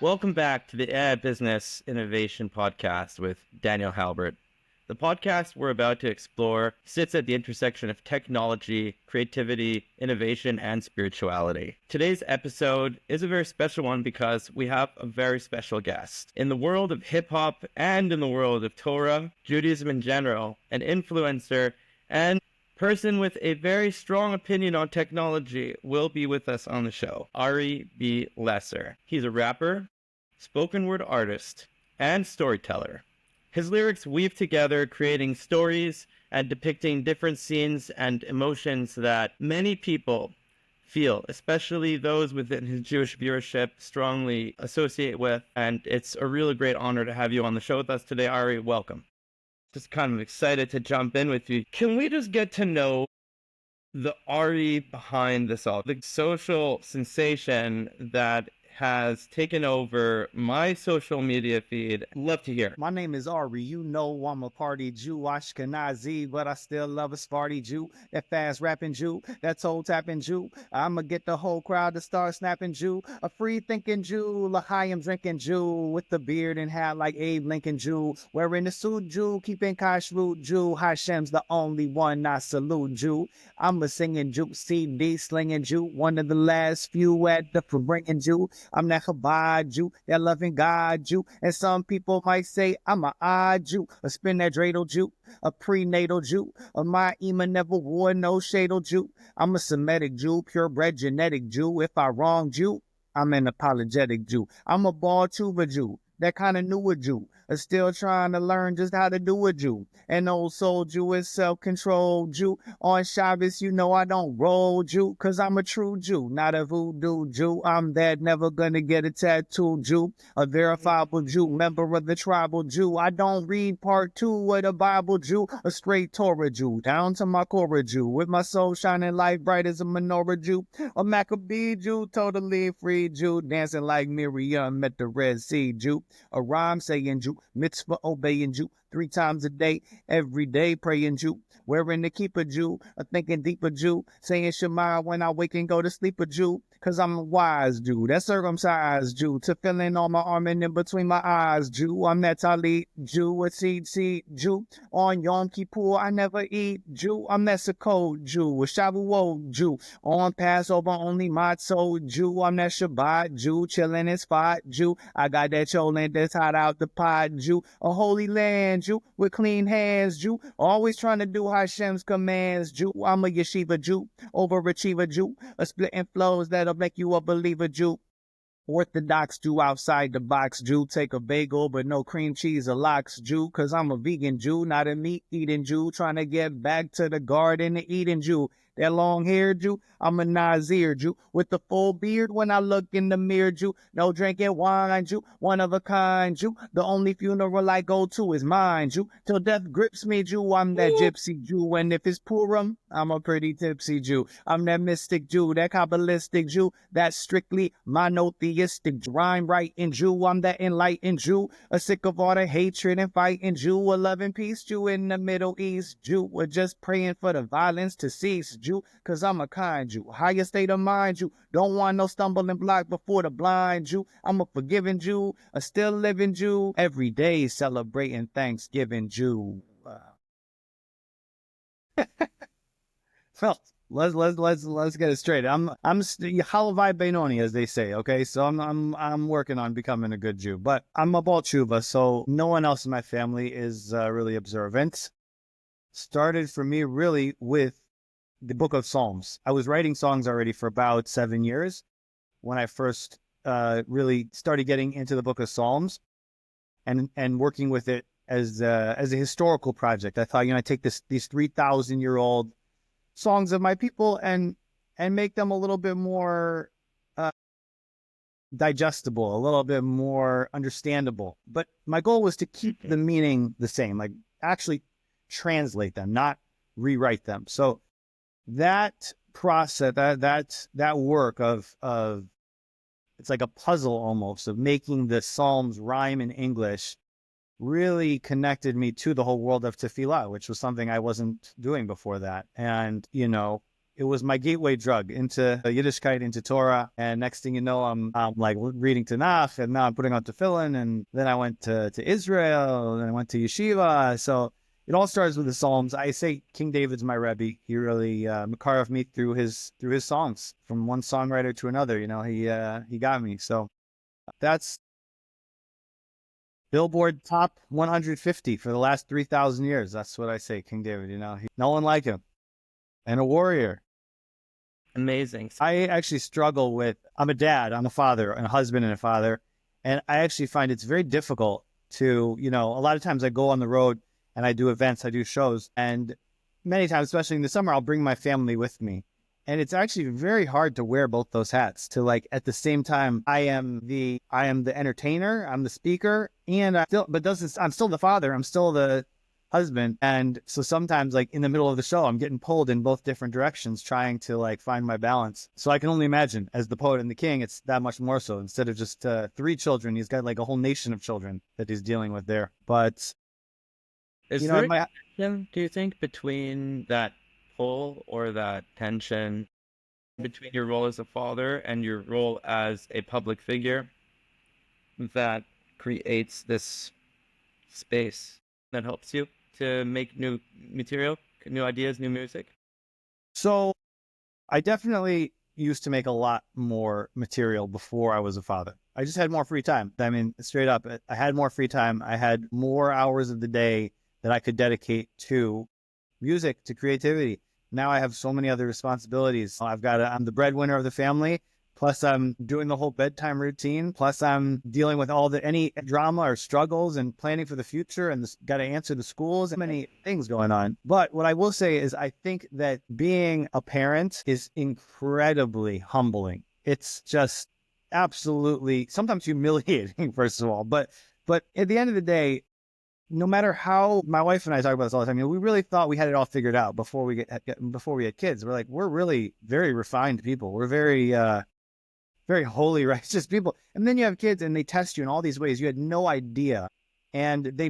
Welcome back to the AI Business Innovation Podcast with Daniel Halbert. The podcast we're about to explore sits at the intersection of technology, creativity, innovation, and spirituality. Today's episode is a very special one because we have a very special guest. In the world of hip-hop and in the world of Torah, Judaism in general, an influencer, and person with a very strong opinion on technology will be with us on the show, Ari B Lesser. He's a rapper, spoken word artist, and storyteller. His lyrics weave together, creating stories and depicting different scenes and emotions that many people feel, especially those within his Jewish viewership, strongly associate with. And it's a really great honor to have you on the show with us today, Ari. Welcome. Just kind of excited to jump in with you. Can we just get to know the Ari behind this all, the social sensation that has taken over my social media feed? Love to hear. My name is Ari. You know I'm a party Jew, Ashkenazi, but I still love a Sparty Jew. That fast rapping Jew, that toe tapping Jew. I'ma get the whole crowd to start snapping Jew. A free thinking Jew, L'chaim drinking Jew, with the beard and hat like Abe Lincoln Jew. Wearing the suit Jew, keeping kashrut Jew. Hashem's the only one I salute Jew. I'm a singing Jew, CD slinging Jew. One of the last few at the bringing Jew. I'm that Chabad Jew, that loving God Jew. And some people might say I'm an odd Jew, a spin that dreidel Jew, a prenatal Jew, a my Ema never wore no shadal Jew. I'm a Semitic Jew, purebred genetic Jew. If I wronged you, I'm an apologetic Jew. I'm a ball tuber Jew, that kind of newer Jew, still trying to learn just how to do a Jew. An old soul Jew is self-controlled Jew. On Shabbos, you know I don't roll Jew, cause I'm a true Jew, not a voodoo Jew. I'm that never gonna get a tattoo Jew, a verifiable Jew, member of the tribal Jew. I don't read part 2 of the Bible Jew, a straight Torah Jew, down to my Korah Jew, with my soul shining light bright as a menorah Jew, a Maccabee Jew, totally free Jew, dancing like Miriam at the Red Sea Jew, a rhyme saying Jew, mitzvah obeying Jew, 3 times a day, every day praying Jew, wearing the keeper Jew, a thinking deeper Jew, saying Shema when I wake and go to sleep a Jew, cause I'm a wise Jew, that circumcised Jew, to fill in all my arm and in between my eyes Jew. I'm that Talit Jew, a seed Jew, on Yom Kippur I never eat Jew. I'm that Sukkot Jew, a Shavuot Jew, on Passover only matzah Jew. I'm that Shabbat Jew, chilling in spot Jew. I got that cholent that's hot out the pot Jew, a holy land Jew, with clean hands Jew, always trying to do Hashem's commands Jew. I'm a yeshiva Jew, overachiever Jew, a splitting flows that'll make you a believer Jew. Orthodox Jew, outside the box Jew, take a bagel but no cream cheese or lox Jew, cause I'm a vegan Jew, not a meat eating Jew, trying to get back to the garden of Eden Jew. That long hair Jew, I'm a Nazir Jew, with the full beard when I look in the mirror Jew, no drinking wine Jew, one of a kind Jew, the only funeral I go to is mine Jew, till death grips me Jew. I'm that gypsy Jew, and if it's Purim, I'm a pretty tipsy Jew. I'm that mystic Jew, that Kabbalistic Jew, that strictly monotheistic rhyme writing Jew. I'm that enlightened Jew, a sick of all the hatred and fighting Jew, a loving peace Jew in the Middle East Jew, or just praying for the violence to cease Jew, cause I'm a kind Jew, higher state of mind Jew, don't want no stumbling block before the blind Jew. I'm a forgiving Jew, a still living Jew, every day celebrating Thanksgiving Jew. Well, let's get it straight. I'm Halavai Benoni, as they say. Okay, so I'm working on becoming a good Jew, but I'm a Baal Tshuva, so no one else in my family is really observant. Started for me really with the Book of Psalms. I was writing songs already for about 7 years when I first really started getting into the Book of Psalms and working with it as a historical project. I thought, I take these 3,000-year-old songs of my people and make them a little bit more digestible, a little bit more understandable. But my goal was to keep the meaning the same, like actually translate them, not rewrite them. So that process, that work of it's like a puzzle almost of making the Psalms rhyme in English really connected me to the whole world of tefillah, which was something I wasn't doing before that. And, it was my gateway drug into Yiddishkeit, into Torah. And next thing you know, I'm like reading Tanakh, and now I'm putting on tefillin. And then I went to Israel, and then I went to yeshiva. So it all starts with the Psalms. I say King David's my Rebbe. He really makarov me through his songs, from one songwriter to another. You know, he got me. So that's Billboard top 150 for the last 3,000 years. That's what I say, King David. You know, no one like him, and a warrior. Amazing. I actually struggle with, I'm a dad, I'm a father, and a husband and a father. And I actually find it's very difficult to, you know, a lot of times I go on the road and I do events, I do shows. And many times, especially in the summer, I'll bring my family with me. And it's actually very hard to wear both those hats, to like at the same time, I am the entertainer, I'm the speaker, and I'm still the father, I'm still the husband. And so sometimes, like in the middle of the show, I'm getting pulled in both different directions, trying to like find my balance. So I can only imagine, as the poet and the king, it's that much more so. Instead of just 3 children, he's got like a whole nation of children that he's dealing with there. But Is you know, there it might, a tension, do you think, between that pull or that tension between your role as a father and your role as a public figure that creates this space that helps you to make new material, new ideas, new music? so I definitely used to make a lot more material before I was a father. I just had more free time. I mean, straight up, I had more free time. I had more hours of the day that I could dedicate to music, to creativity. Now I have so many other responsibilities. I'm the breadwinner of the family. Plus, I'm doing the whole bedtime routine. Plus, I'm dealing with any drama or struggles and planning for the future, and got to answer the schools and many things going on. But what I will say is, I think that being a parent is incredibly humbling. It's just absolutely sometimes humiliating, first of all. But at the end of the day, no matter how, my wife and I talk about this all the time, you know, we really thought we had it all figured out before we had kids. We're really very refined people. We're very holy, righteous people. And then you have kids and they test you in all these ways you had no idea. And they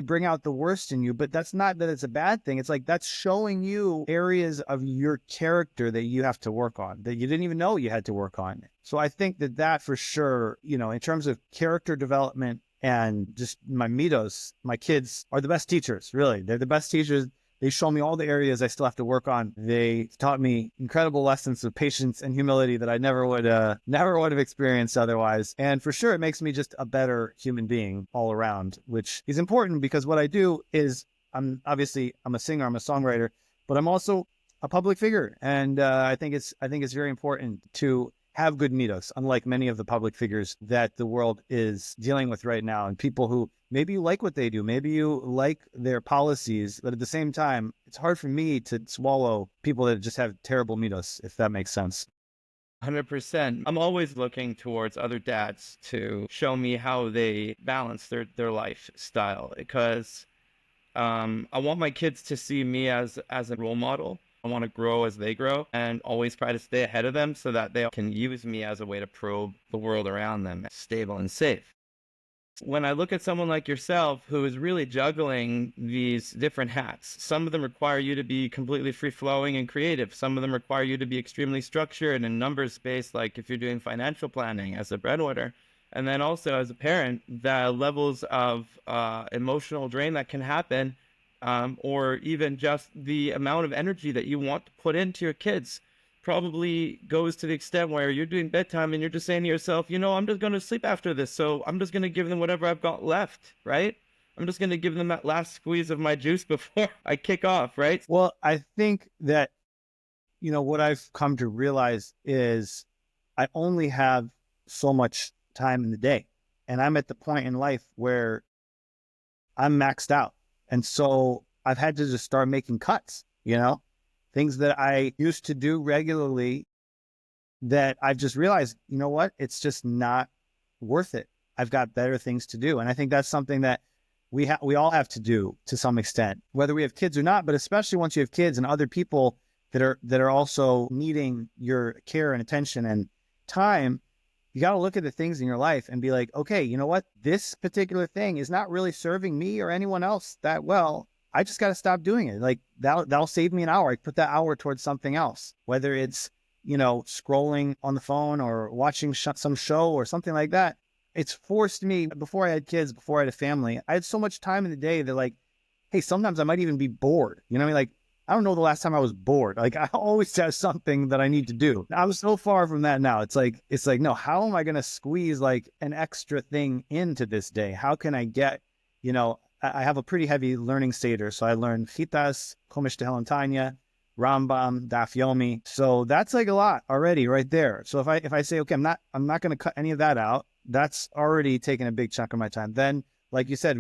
bring out the worst in you, but that's not that it's a bad thing. It's like, that's showing you areas of your character that you have to work on, that you didn't even know you had to work on. So I think that for sure, you know, in terms of character development and just my mitos, my kids are the best teachers, really. They're the best teachers. They show me all the areas I still have to work on. They taught me incredible lessons of patience and humility that I never would have experienced otherwise. And for sure, it makes me just a better human being all around, which is important because what I do is I'm a singer, I'm a songwriter, but I'm also a public figure, and I think it's very important to have good mitos, unlike many of the public figures that the world is dealing with right now, and people who maybe you like what they do, maybe you like their policies, but at the same time, it's hard for me to swallow people that just have terrible mitos, if that makes sense. 100%. I'm always looking towards other dads to show me how they balance their lifestyle, because I want my kids to see me as a role model. I want to grow as they grow and always try to stay ahead of them so that they can use me as a way to probe the world around them, stable and safe. When I look at someone like yourself who is really juggling these different hats, some of them require you to be completely free flowing and creative. Some of them require you to be extremely structured and numbers based, like if you're doing financial planning as a breadwinner. And then also as a parent, the levels of emotional drain that can happen, or even just the amount of energy that you want to put into your kids, probably goes to the extent where you're doing bedtime and you're just saying to yourself, you know, I'm just going to sleep after this. So I'm just going to give them whatever I've got left, right? I'm just going to give them that last squeeze of my juice before I kick off, right? Well, I think that, you know, what I've come to realize is I only have so much time in the day. And I'm at the point in life where I'm maxed out. And so I've had to just start making cuts, you know, things that I used to do regularly that I've just realized, you know what, it's just not worth it. I've got better things to do. And I think that's something that we all have to do to some extent, whether we have kids or not, but especially once you have kids and other people that are also needing your care and attention and time, you got to look at the things in your life and be like, okay, you know what? This particular thing is not really serving me or anyone else that well. I just got to stop doing it. Like that'll save me an hour. I put that hour towards something else, whether it's, scrolling on the phone or watching some show or something like that. It's forced me, before I had kids, before I had a family, I had so much time in the day that like, hey, sometimes I might even be bored. You know what I mean? Like, I don't know the last time I was bored. Like I always have something that I need to do. I'm so far from that now. It's like, no, how am I going to squeeze like an extra thing into this day? How can I get, I have a pretty heavy learning seder. So I learned Chitas, Chumash Tehillim Tanya, Rambam, Daf Yomi. So that's like a lot already right there. So if I say, okay, I'm not going to cut any of that out, that's already taking a big chunk of my time. Then, like you said,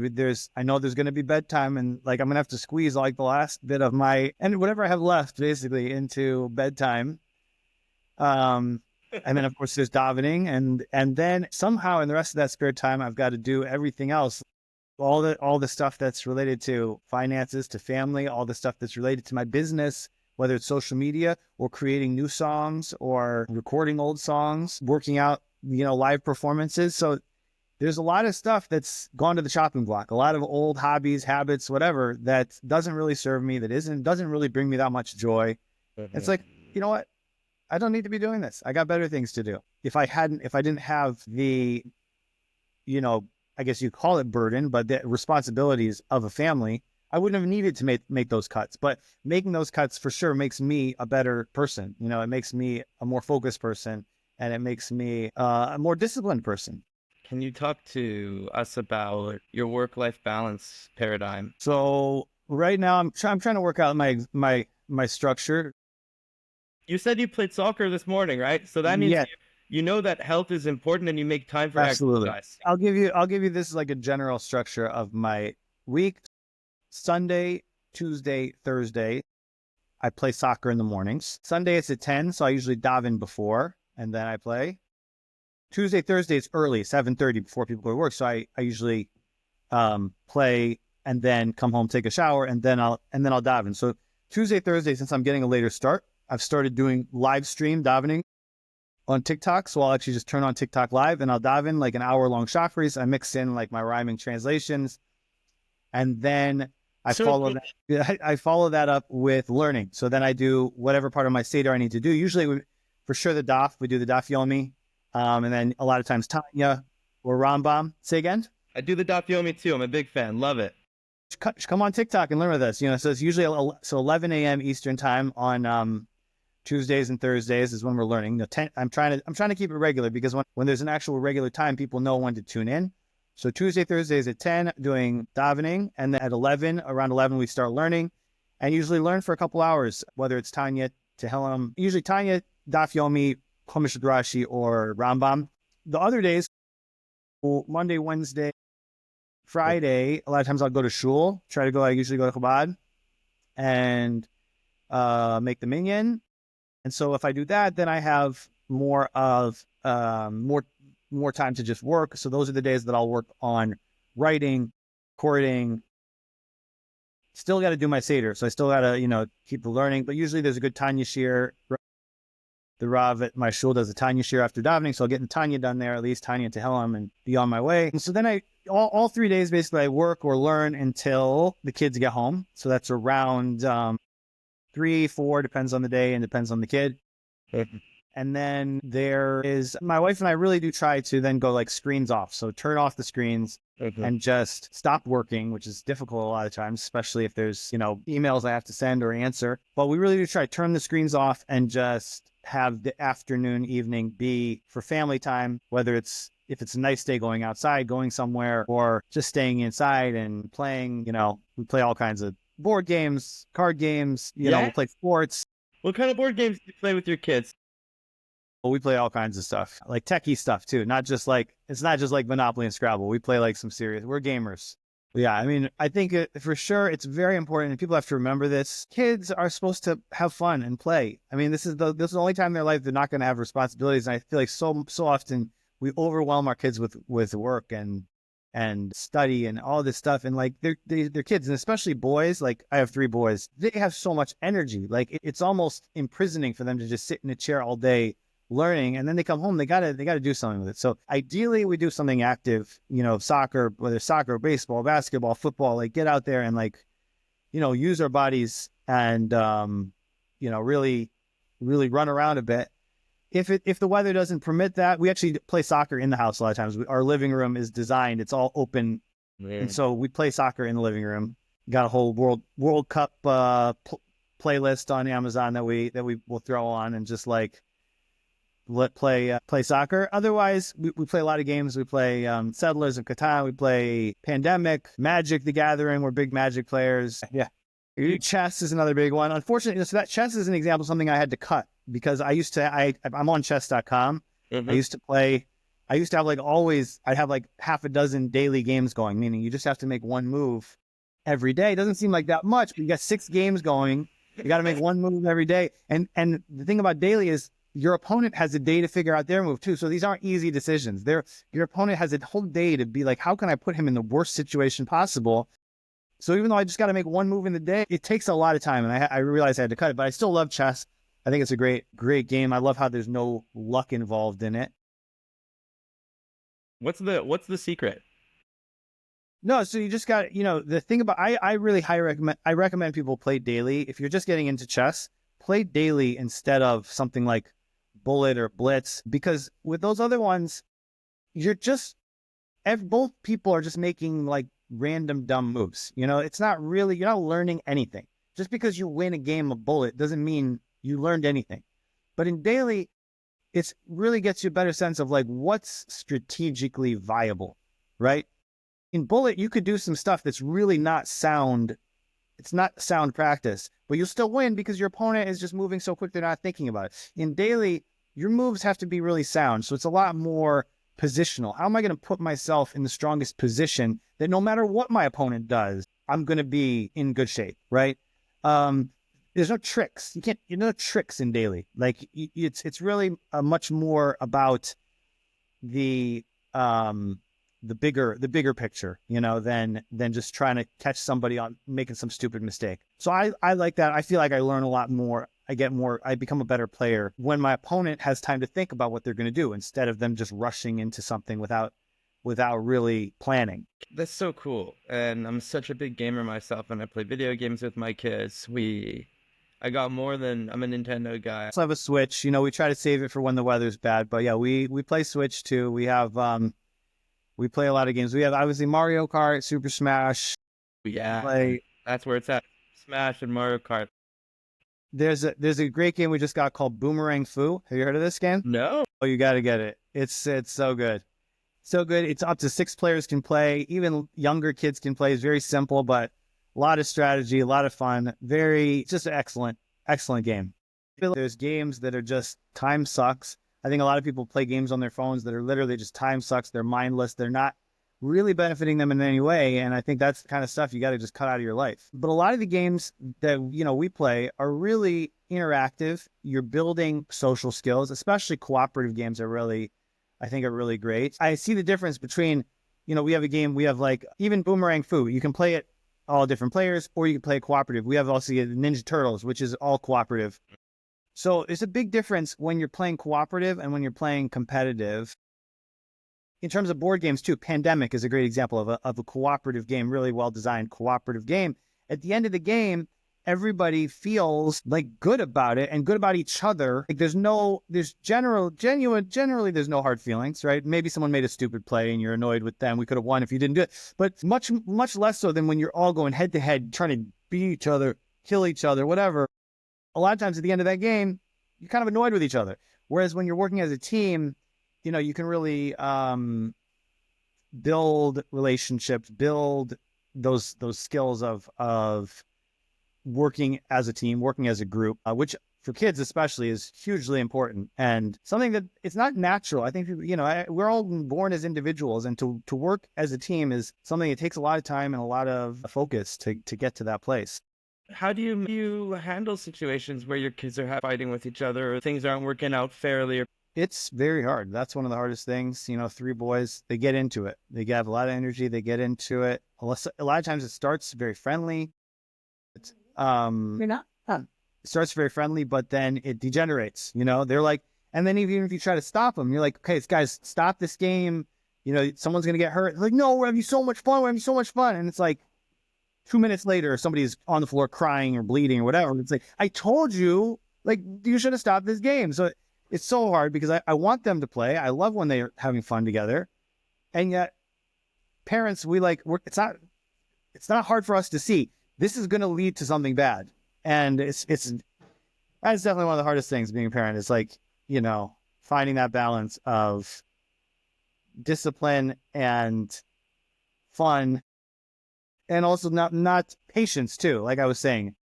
I know there's going to be bedtime, and like I'm going to have to squeeze like the last bit of and whatever I have left basically into bedtime. And then of course there's davening, and then somehow in the rest of that spare time, I've got to do everything else. All the stuff that's related to finances, to family, all the stuff that's related to my business, whether it's social media or creating new songs or recording old songs, working out, live performances. So there's a lot of stuff that's gone to the chopping block, a lot of old hobbies, habits, whatever, that doesn't really serve me, doesn't really bring me that much joy. It's like, you know what? I don't need to be doing this. I got better things to do. If I didn't have the, I guess you call it burden, but the responsibilities of a family, I wouldn't have needed to make those cuts. But making those cuts for sure makes me a better person. It makes me a more focused person, and it makes me a more disciplined person. Can you talk to us about your work-life balance paradigm? So right now I'm trying to work out my structure. You said you played soccer this morning, right? So that means Yeah. you know that health is important and you make time for Absolutely. exercise. I'll give you this is like a general structure of my week. Sunday, Tuesday, Thursday, I play soccer in the mornings. Sunday it's at 10, so I usually daven before and then I play. Tuesday, Thursday it's early, 7:30 before people go to work. So I usually play and then come home, take a shower, and then I'll daven. So Tuesday, Thursday, since I'm getting a later start, I've started doing live stream davening on TikTok. So I'll actually just turn on TikTok live and I'll daven like an hour-long shafris. I mix in like my rhyming translations, and then I follow that up with learning. So then I do whatever part of my seder I need to do. Usually, for sure, we do the Daf Yomi, and then a lot of times Tanya or Rambam. Say again? I do the Daf Yomi too. I'm a big fan. Love it. Come on TikTok and learn with us. So it's usually 11 a.m. Eastern time on Tuesdays and Thursdays is when we're learning. I'm trying to keep it regular, because when there's an actual regular time, people know when to tune in. So Tuesday, Thursdays at 10 doing davening, and then at around 11 we start learning, and usually learn for a couple hours, whether it's Tanya, Tehillim, usually Tanya, Daf Yomi, Chumash Rashi, or Rambam. The other days, Monday, Wednesday, Friday, a lot of times I'll go to shul. I usually go to Chabad and make the minyan. And so if I do that, then I have more time to just work. So those are the days that I'll work on writing, recording. Still got to do my seder, so I still got to keep learning. But usually there's a good Tanya shir. The Rav at my shul does a Tanya shir after davening, so I'll get the Tanya done there, at least Tanya to Tehillim, and be on my way. And so then all 3 days basically I work or learn until the kids get home. So that's around 3, 4, depends on the day and depends on the kid. And then there is, my wife and I really do try to then go like screens off. So turn off the screens and just stop working, which is difficult a lot of times, especially if there's, emails I have to send or answer. But we really do try to turn the screens off and just have the afternoon, evening be for family time, whether if it's a nice day, going outside, going somewhere, or just staying inside and playing. We play all kinds of board games, card games, we play sports. What kind of board games do you play with your kids? Well, we play all kinds of stuff, like techie stuff too. It's not just like Monopoly and Scrabble. We play like we're gamers. Yeah, I mean, I think for sure it's very important, and people have to remember this. Kids are supposed to have fun and play. I mean, this is the only time in their life they're not going to have responsibilities. And I feel like so often we overwhelm our kids with work and study and all this stuff. And like they're kids, and especially boys. Like I have 3 boys. They have so much energy. Like it's almost imprisoning for them to just sit in a chair all day learning, and then they come home, they gotta do something with it. So ideally we do something active, soccer, whether soccer, baseball, basketball, football, like get out there and like use our bodies and, really, really run around a bit. If the weather doesn't permit that, we actually play soccer in the house a lot of times. Our living room is designed; it's all open, and so we play soccer in the living room. Got a whole World Cup playlist on Amazon that we will throw on and just like play soccer. Otherwise, we play a lot of games. We play Settlers of Catan. We play Pandemic, Magic: The Gathering. We're big Magic players. Yeah. Chess is another big one. Unfortunately, so that chess is an example of something I had to cut because I'm on chess.com. Mm-hmm. I used to have like always, I'd have like half a dozen daily games going, meaning you just have to make one move every day. It doesn't seem like that much, but you got 6 games going. You got to make one move every day. And the thing about daily is your opponent has a day to figure out their move too. So these aren't easy decisions. Your opponent has a whole day to be like, how can I put him in the worst situation possible? So even though I just got to make one move in the day, it takes a lot of time. And I realized I had to cut it, but I still love chess. I think it's a great game. I love how there's no luck involved in it. What's the secret? No, so you just got, the thing about, I really I recommend people play daily. If you're just getting into chess, play daily instead of something like Bullet or Blitz, because with those other ones, both people are just making like random dumb moves. It's not really, you're not learning anything. Just because you win a game of Bullet doesn't mean you learned anything. But in daily, it really gets you a better sense of like what's strategically viable, right? In Bullet, you could do some stuff that's really not sound. It's not sound practice, but you'll still win because your opponent is just moving so quick they're not thinking about it. In daily, your moves have to be really sound. So it's a lot more positional. How am I going to put myself in the strongest position that no matter what my opponent does, I'm going to be in good shape, right? There's no tricks. No tricks in daily. Like it's really much more about the bigger picture, than just trying to catch somebody on making some stupid mistake. So I like that. I feel like I learn a lot more. I become a better player when my opponent has time to think about what they're going to do instead of them just rushing into something without really planning. That's so cool. And I'm such a big gamer myself, and I play video games with my kids. I'm a Nintendo guy. I have a Switch. We try to save it for when the weather's bad, but yeah, we play Switch too. We have we play a lot of games. We have obviously Mario Kart, Super Smash. Yeah, that's where it's at. Smash and Mario Kart. There's a great game we just got called Boomerang Fu. Have you heard of this game? No. Oh, you got to get it. It's so good. So good. It's up to 6 players can play. Even younger kids can play. It's very simple, but a lot of strategy, a lot of fun. Just an excellent game. There's games that are just time sucks. I think a lot of people play games on their phones that are literally just time sucks. They're mindless. They're not really benefiting them in any way. And I think that's the kind of stuff you got to just cut out of your life. But a lot of the games that, we play are really interactive. You're building social skills, especially cooperative games I think are really great. I see the difference between, we have a game, we have like even Boomerang Fu. You can play it all different players, or you can play cooperative. We have also Ninja Turtles, which is all cooperative. So there's a big difference when you're playing cooperative and when you're playing competitive. In terms of board games too, Pandemic is a great example of a cooperative game, really well-designed cooperative game. At the end of the game, everybody feels like good about it and good about each other. Like generally there's no hard feelings, right? Maybe someone made a stupid play and you're annoyed with them. We could have won if you didn't do it, but much, much less so than when you're all going head to head, trying to beat each other, kill each other, whatever. A lot of times at the end of that game, you're kind of annoyed with each other. Whereas when you're working as a team, you can really build relationships, build those skills of working as a team, working as a group, which for kids especially is hugely important and something that it's not natural. I think, we're all born as individuals, and to work as a team is something that takes a lot of time and a lot of focus to get to that place. How do you handle situations where your kids are fighting with each other or things aren't working out fairly? It's very hard. That's one of the hardest things. 3 boys, they get into it. They have a lot of energy. They get into it. A lot of times it starts very friendly. It starts very friendly, but then it degenerates. They're like, and then even if you try to stop them, you're like, okay, guys, stop this game. Someone's going to get hurt. It's like, no, we're having so much fun. We're having so much fun. And it's like, 2 minutes later, somebody's on the floor crying or bleeding or whatever. It's like, I told you, like, you should have stopped this game. So it's so hard because I want them to play. I love when they're having fun together. And yet parents, it's not hard for us to see this is going to lead to something bad. And that's definitely one of the hardest things being a parent is like, finding that balance of discipline and fun, and also not patience too. Like I was saying,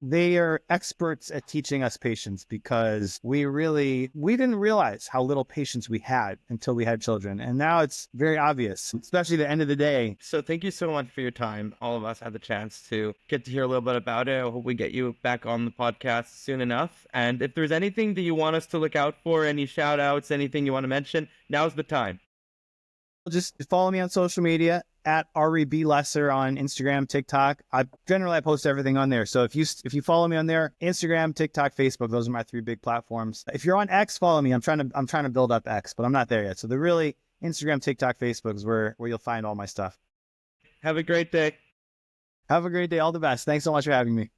they are experts at teaching us patience because we didn't realize how little patience we had until we had children. And now it's very obvious, especially the end of the day. So thank you so much for your time. All of us had the chance to get to hear a little bit about it. I hope we get you back on the podcast soon enough. And if there's anything that you want us to look out for, any shout outs, anything you want to mention, now's the time. Just follow me on social media at Ari B Lesser on Instagram, TikTok. I post everything on there. So if you follow me on there, Instagram, TikTok, Facebook, those are my 3 big platforms. If you're on X, follow me. I'm trying to build up X, but I'm not there yet. So they're really Instagram, TikTok, Facebook is where you'll find all my stuff. Have a great day. Have a great day. All the best. Thanks so much for having me.